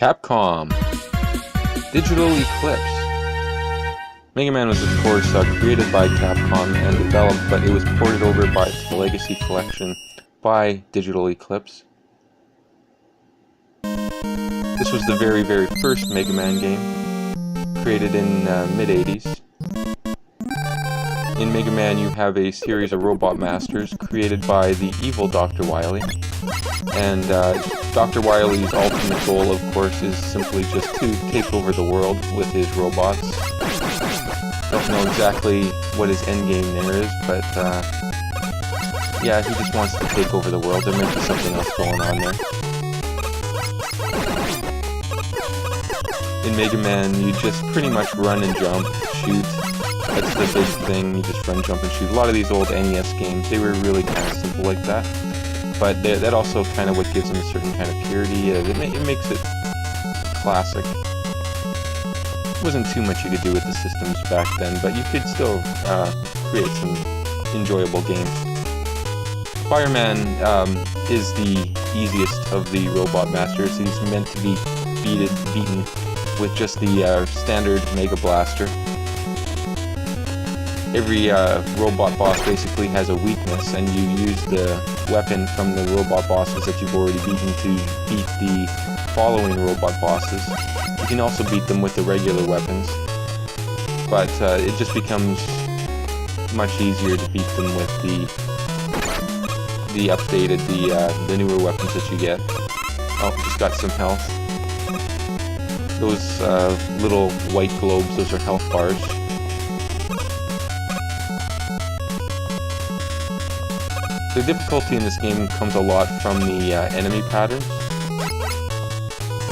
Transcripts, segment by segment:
Capcom. Digital Eclipse. Mega Man was, of course, created by Capcom and developed, but it was ported over by the Legacy Collection by Digital Eclipse. This was the very, very first Mega Man game, created in mid-80s. In Mega Man, you have a series of robot masters created by the evil Dr. Wily. And Dr. Wily's ultimate goal, of course, is simply just to take over the world with his robots. Don't know exactly what his endgame there is, but yeah, he just wants to take over the world. There might be something else going on there. In Mega Man, you just pretty much run and jump, shoot. That's the big thing, you just run, jump, and shoot. A lot of these old NES games, they were really kind of simple like that. But that also kind of what gives them a certain kind of purity. It makes it classic. There wasn't too much you could do with the systems back then, but you could still create some enjoyable games. Fireman is the easiest of the robot masters. He's meant to be beaten with just the standard Mega Blaster. Every robot boss basically has a weakness, and you use the weapon from the robot bosses that you've already beaten to beat the following robot bosses. You can also beat them with the regular weapons, but it just becomes much easier to beat them with the updated, the newer weapons that you get. Oh, just got some health. Those little white globes, those are health bars. The difficulty in this game comes a lot from the enemy patterns.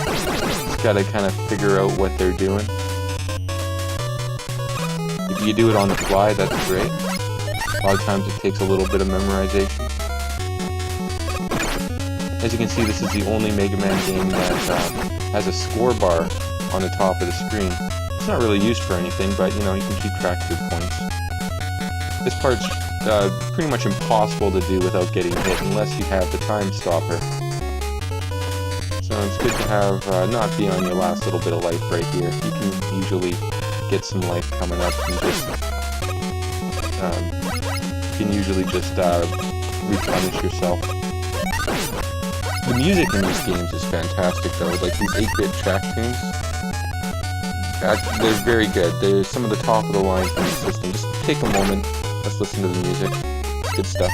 Just gotta kind of figure out what they're doing. If you do it on the fly, that's great. A lot of times it takes a little bit of memorization. As you can see, this is the only Mega Man game that has a score bar on the top of the screen. It's not really used for anything, but you know, you can keep track of your points. This part's pretty much impossible to do without getting hit unless you have the time stopper. So it's good to have not be on your last little bit of life right here. You can usually get some life coming up and just you can usually just replenish yourself. The music in these games is fantastic though, like these 8-bit track tunes. They're very good. They're some of the top of the line from the system. Just take a moment. Let's listen to the music. It's good stuff.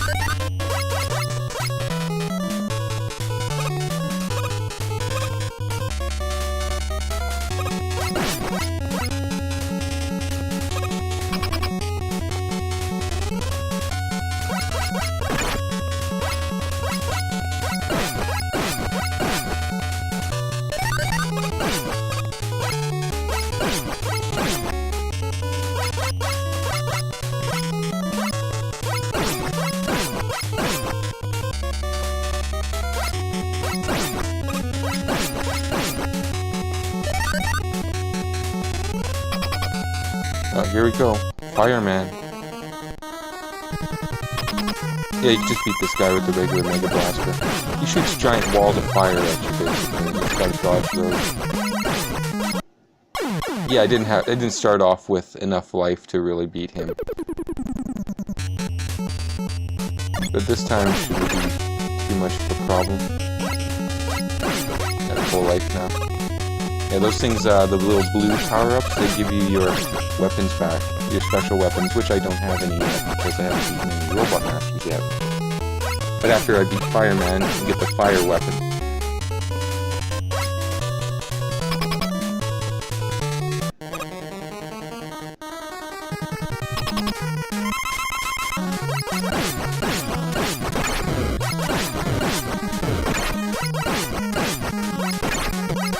Here we go. Fireman. Yeah, you can just beat this guy with the regular Mega Blaster. He shoots giant walls of fire at you, basically. You just gotta dodge those. Yeah, I didn't start off with enough life to really beat him. But this time it shouldn't be too much of a problem. Got full life now. Yeah, those things, the little blue power-ups, they give you your weapons back, your special weapons, which I don't have any yet, because I haven't beaten any Robot Masters yet. But after I beat Fireman, you get the fire weapon.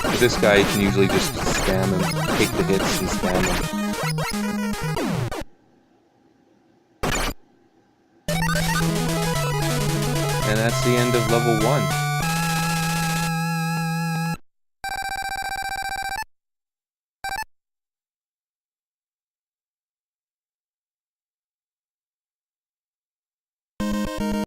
With this guy, you can usually just spam him, take the hits and spam him. And that's the end of level 1.